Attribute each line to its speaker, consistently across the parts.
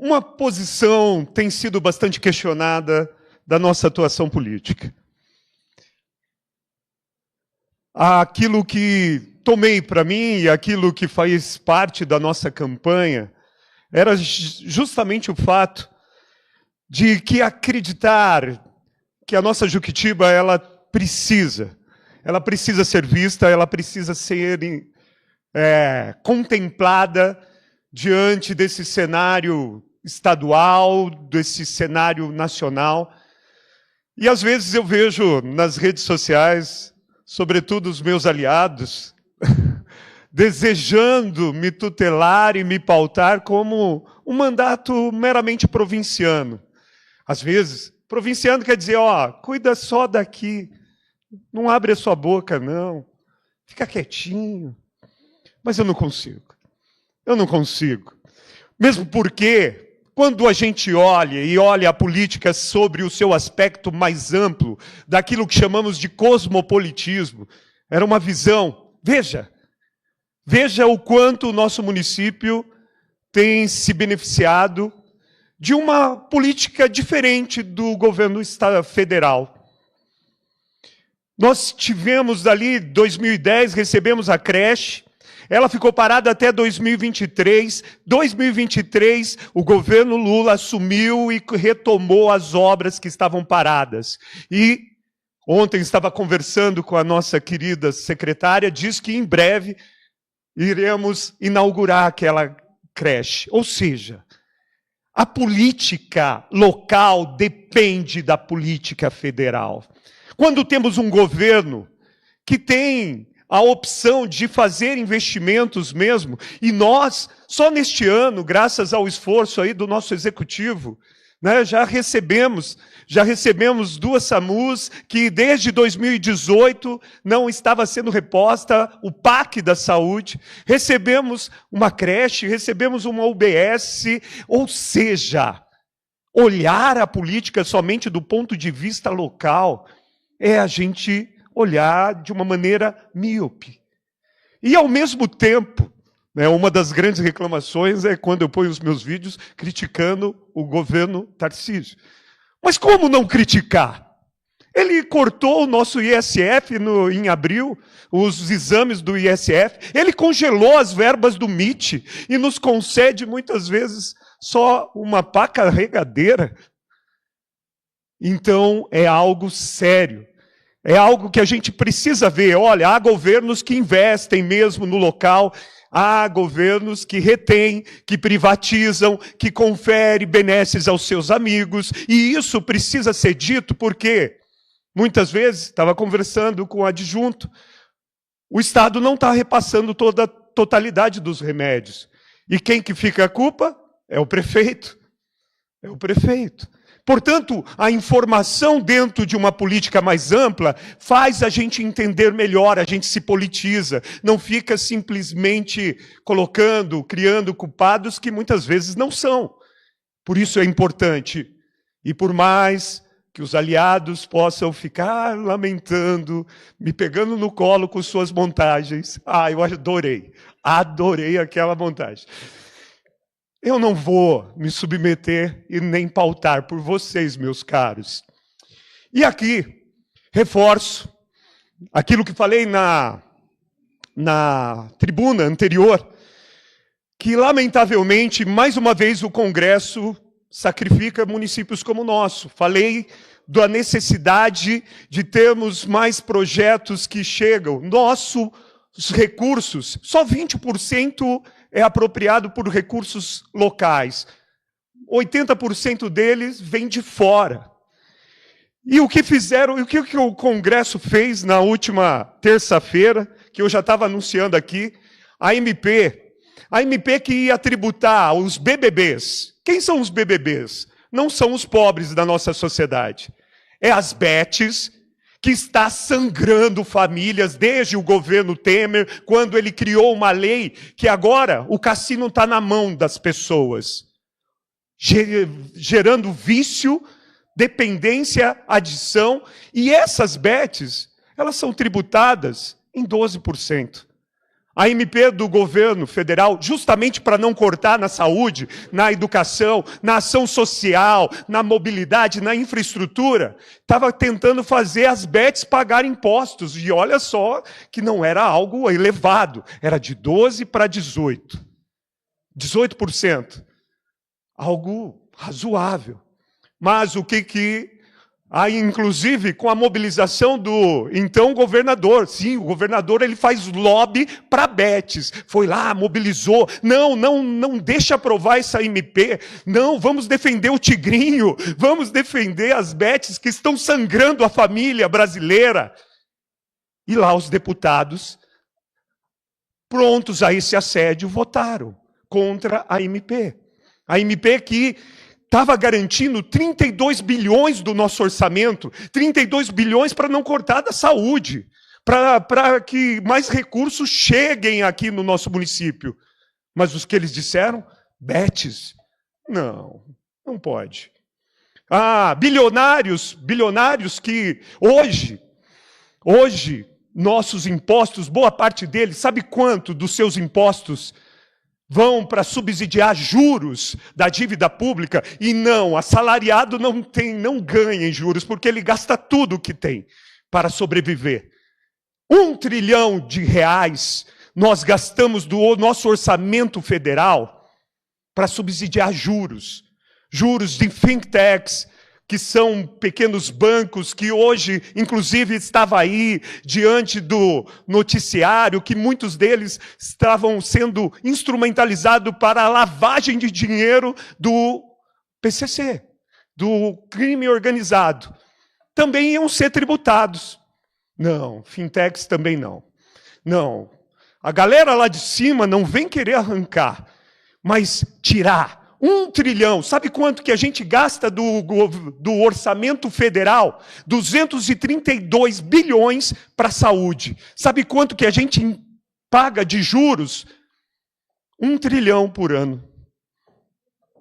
Speaker 1: Uma posição tem sido bastante questionada da nossa atuação política. Aquilo que tomei para mim e aquilo que faz parte da nossa campanha era justamente o fato de que acreditar que a nossa Juquitiba ela precisa ser vista, ela precisa ser contemplada diante desse cenário estadual, desse cenário nacional. E às vezes eu vejo nas redes sociais, sobretudo os meus aliados, desejando me tutelar e me pautar como um mandato meramente provinciano. Às vezes, provinciano quer dizer, cuida só daqui, não abre a sua boca, não, fica quietinho. Mas eu não consigo. Mesmo porque, quando a gente olha a política sobre o seu aspecto mais amplo, daquilo que chamamos de cosmopolitismo, era uma visão. Veja o quanto o nosso município tem se beneficiado de uma política diferente do governo federal. Nós tivemos ali, 2010, recebemos a creche, ela ficou parada até 2023. 2023, o governo Lula assumiu e retomou as obras que estavam paradas. E ontem estava conversando com a nossa querida secretária, diz que em breve iremos inaugurar aquela creche. Ou seja, a política local depende da política federal. Quando temos um governo que tem a opção de fazer investimentos mesmo, e nós, só neste ano, graças ao esforço aí do nosso executivo, né, já recebemos 2 SAMUs, que desde 2018 não estava sendo reposta, o PAC da saúde, recebemos uma creche, recebemos uma UBS, ou seja, olhar a política somente do ponto de vista local é a gente olhar de uma maneira míope. E, ao mesmo tempo, uma das grandes reclamações é quando eu ponho os meus vídeos criticando o governo Tarcísio. Mas como não criticar? Ele cortou o nosso ISF em abril, os exames do ISF, ele congelou as verbas do MIT e nos concede, muitas vezes, só uma pá carregadeira. Então, é algo sério. É algo que a gente precisa ver. Olha, há governos que investem mesmo no local, há governos que retêm, que privatizam, que conferem benesses aos seus amigos, e isso precisa ser dito porque, muitas vezes, estava conversando com o adjunto, o Estado não está repassando toda a totalidade dos remédios. E quem que fica a culpa? É o prefeito. Portanto, a informação dentro de uma política mais ampla faz a gente entender melhor, a gente se politiza, não fica simplesmente criando culpados que muitas vezes não são. Por isso é importante, e por mais que os aliados possam ficar lamentando, me pegando no colo com suas montagens, eu adorei aquela montagem. Eu não vou me submeter e nem pautar por vocês, meus caros. E aqui, reforço aquilo que falei na tribuna anterior, que, lamentavelmente, mais uma vez, o Congresso sacrifica municípios como o nosso. Falei da necessidade de termos mais projetos que chegam. Nossos recursos, só 20% é apropriado por recursos locais. 80% deles vem de fora. E o que o Congresso fez na última terça-feira, que eu já estava anunciando aqui, a MP que ia tributar os BBBs. Quem são os BBBs? Não são os pobres da nossa sociedade. É as betes, que está sangrando famílias desde o governo Temer, quando ele criou uma lei que agora o cassino está na mão das pessoas, gerando vício, dependência, adição, e essas betes, elas são tributadas em 12%. A MP do governo federal, justamente para não cortar na saúde, na educação, na ação social, na mobilidade, na infraestrutura, estava tentando fazer as bets pagar impostos. E olha só que não era algo elevado, era de 12% para 18%. 18%. Algo razoável. Mas o que aí, inclusive, com a mobilização do então governador. Sim, o governador ele faz lobby para bets. Foi lá, mobilizou. Não deixa aprovar essa MP. Não, vamos defender o tigrinho. Vamos defender as bets que estão sangrando a família brasileira. E lá os deputados, prontos a esse assédio, votaram contra a MP. A MP que estava garantindo 32 bilhões do nosso orçamento, 32 bilhões para não cortar da saúde, para que mais recursos cheguem aqui no nosso município. Mas os que eles disseram, bets, não pode. Bilionários que hoje, nossos impostos, boa parte deles, sabe quanto dos seus impostos vão para subsidiar juros da dívida pública? E não, assalariado não ganha em juros, porque ele gasta tudo o que tem para sobreviver. 1 trilhão de reais nós gastamos do nosso orçamento federal para subsidiar juros. Juros de think tanks, que são pequenos bancos que hoje, inclusive, estava aí diante do noticiário, que muitos deles estavam sendo instrumentalizados para a lavagem de dinheiro do PCC, do crime organizado. Também iam ser tributados. Não, fintechs também não. Não, a galera lá de cima não vem querer arrancar, mas tirar 1 trilhão, sabe quanto que a gente gasta do orçamento federal? 232 bilhões para a saúde. Sabe quanto que a gente paga de juros? 1 trilhão por ano.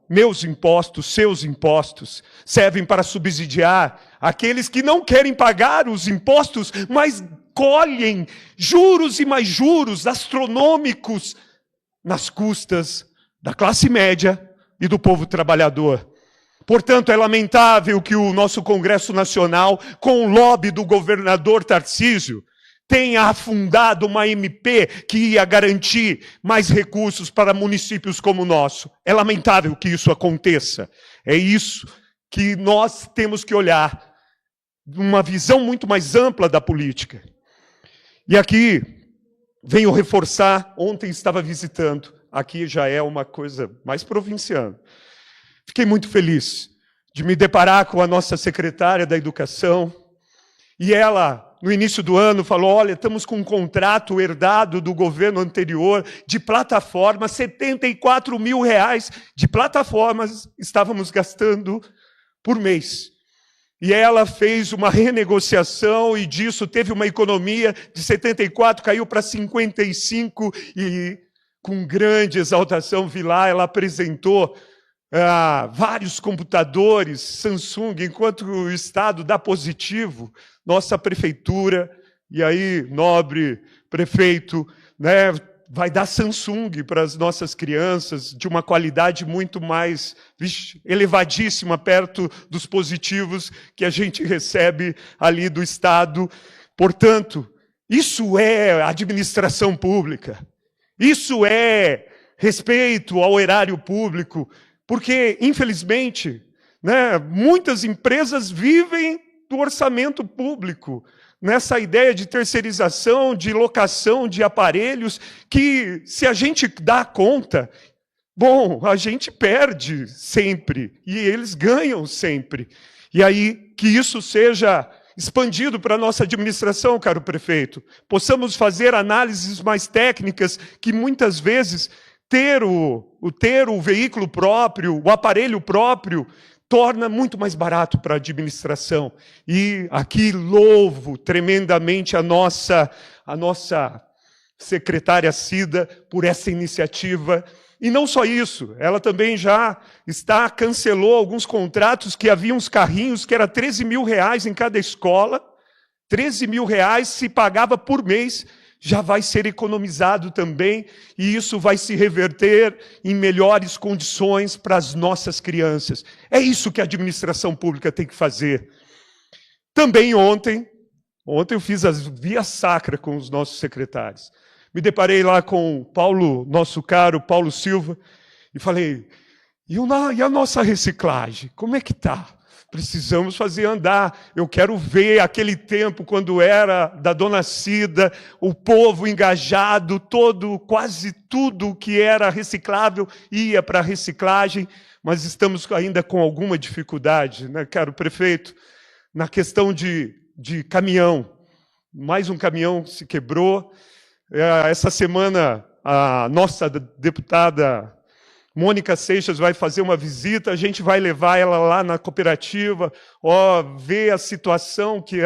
Speaker 1: Meus impostos, seus impostos, servem para subsidiar aqueles que não querem pagar os impostos, mas colhem juros e mais juros astronômicos nas custas da classe média e do povo trabalhador. Portanto, é lamentável que o nosso Congresso Nacional, com o lobby do governador Tarcísio, tenha afundado uma MP que ia garantir mais recursos para municípios como o nosso. É lamentável que isso aconteça. É isso que nós temos que olhar, uma visão muito mais ampla da política. E aqui venho reforçar, ontem estava visitando, aqui já é uma coisa mais provinciana. Fiquei muito feliz de me deparar com a nossa secretária da Educação, e ela, no início do ano, falou, olha, estamos com um contrato herdado do governo anterior de plataformas, 74 mil reais de plataformas estávamos gastando por mês. E ela fez uma renegociação e disso teve uma economia de 74, caiu para 55 e com grande exaltação vi lá, ela apresentou vários computadores Samsung, enquanto o Estado dá positivo, nossa prefeitura, e aí, nobre prefeito, né, vai dar Samsung para as nossas crianças, de uma qualidade muito mais elevadíssima, perto dos positivos que a gente recebe ali do Estado. Portanto, isso é administração pública. Isso é respeito ao erário público, porque, infelizmente, né, muitas empresas vivem do orçamento público, nessa ideia de terceirização, de locação de aparelhos, que se a gente dá conta, bom, a gente perde sempre, e eles ganham sempre. E aí, que isso seja expandido para a nossa administração, caro prefeito. Possamos fazer análises mais técnicas, que muitas vezes ter o veículo próprio, o aparelho próprio, torna muito mais barato para a administração. E aqui louvo tremendamente a nossa secretária Cida por essa iniciativa. E não só isso, ela também já cancelou alguns contratos que havia uns carrinhos que era 13 mil reais em cada escola, 13 mil reais se pagava por mês já vai ser economizado também, e isso vai se reverter em melhores condições para as nossas crianças. É isso que a administração pública tem que fazer. Também ontem eu fiz as via sacra com os nossos secretários. Me deparei lá com o Paulo, nosso caro Paulo Silva, e falei, e a nossa reciclagem, como é que está? Precisamos fazer andar. Eu quero ver aquele tempo quando era da Dona Cida, o povo engajado, quase tudo que era reciclável ia para a reciclagem, mas estamos ainda com alguma dificuldade, né, caro prefeito, na questão de caminhão. Mais um caminhão se quebrou. Essa semana, a nossa deputada Mônica Seixas vai fazer uma visita, a gente vai levar ela lá na cooperativa, ver a situação que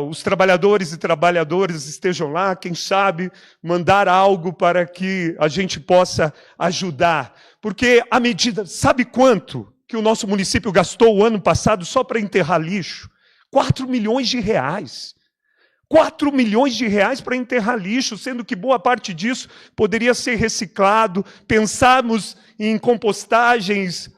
Speaker 1: os trabalhadores e trabalhadoras estejam lá, quem sabe mandar algo para que a gente possa ajudar. Porque a medida, sabe quanto que o nosso município gastou o ano passado só para enterrar lixo? 4 milhões de reais. 4 milhões de reais para enterrar lixo, sendo que boa parte disso poderia ser reciclado. Pensamos em compostagens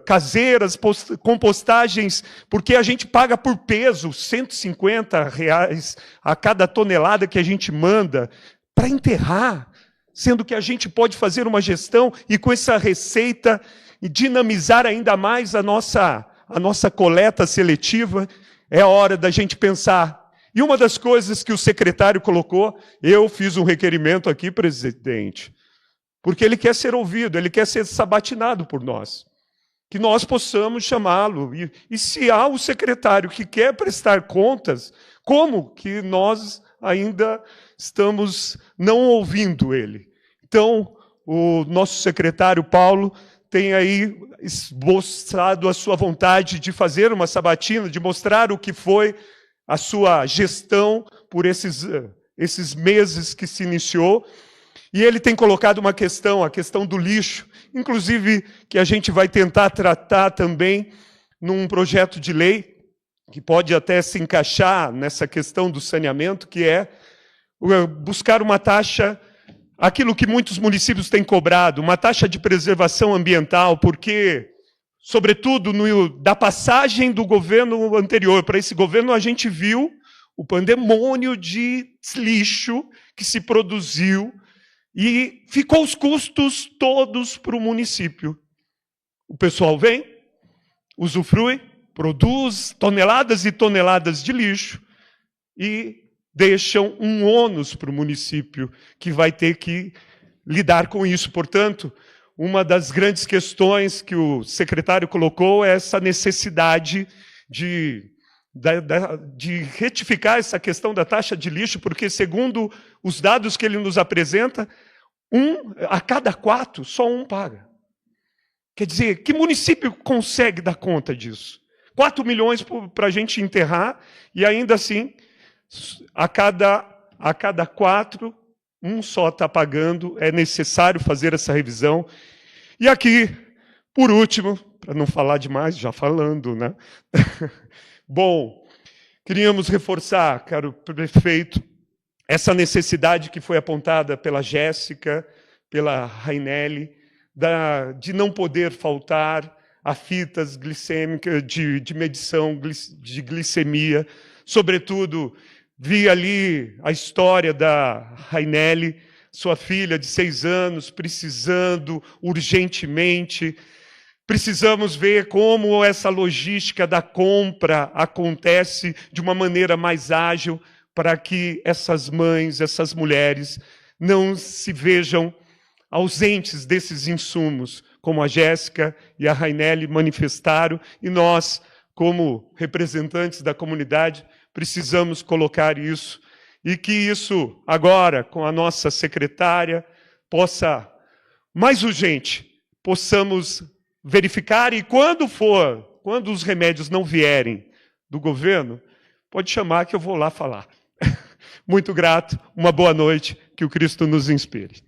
Speaker 1: caseiras, compostagens, porque a gente paga por peso, R$150 a cada tonelada que a gente manda para enterrar, sendo que a gente pode fazer uma gestão e com essa receita dinamizar ainda mais a nossa coleta seletiva. É hora da gente pensar. E uma das coisas que o secretário colocou, eu fiz um requerimento aqui, presidente, porque ele quer ser ouvido, ele quer ser sabatinado por nós. Que nós possamos chamá-lo. E se há um secretário que quer prestar contas, como que nós ainda estamos não ouvindo ele? Então, o nosso secretário Paulo tem aí esboçado a sua vontade de fazer uma sabatina, de mostrar o que foi a sua gestão por esses meses que se iniciou. E ele tem colocado uma questão, a questão do lixo, inclusive que a gente vai tentar tratar também num projeto de lei, que pode até se encaixar nessa questão do saneamento, que é buscar uma taxa, aquilo que muitos municípios têm cobrado, uma taxa de preservação ambiental, porque, sobretudo, da passagem do governo anterior para esse governo, a gente viu o pandemônio de lixo que se produziu e ficou os custos todos para o município. O pessoal vem, usufrui, produz toneladas e toneladas de lixo e deixam um ônus para o município, que vai ter que lidar com isso. Portanto, uma das grandes questões que o secretário colocou é essa necessidade de retificar essa questão da taxa de lixo, porque, segundo os dados que ele nos apresenta, a cada 4, só um paga. Quer dizer, que município consegue dar conta disso? 4 milhões para a gente enterrar, e ainda assim, a cada 4, um só está pagando. É necessário fazer essa revisão. E aqui, por último, para não falar demais, já falando, né? Bom, queríamos reforçar, caro prefeito, essa necessidade que foi apontada pela Jéssica, pela Rainelli, de não poder faltar a fitas glicêmicas, de medição de glicemia. Sobretudo, vi ali a história da Rainelli, sua filha de 6 anos, precisando urgentemente. Precisamos ver como essa logística da compra acontece de uma maneira mais ágil, para que essas mães, essas mulheres, não se vejam ausentes desses insumos, como a Jéssica e a Rainelli manifestaram, e nós, como representantes da comunidade, precisamos colocar isso, e que isso, agora, com a nossa secretária, possa, mais urgente, possamos verificar, e quando os remédios não vierem do governo, pode chamar que eu vou lá falar. Muito grato, uma boa noite, que o Cristo nos inspire.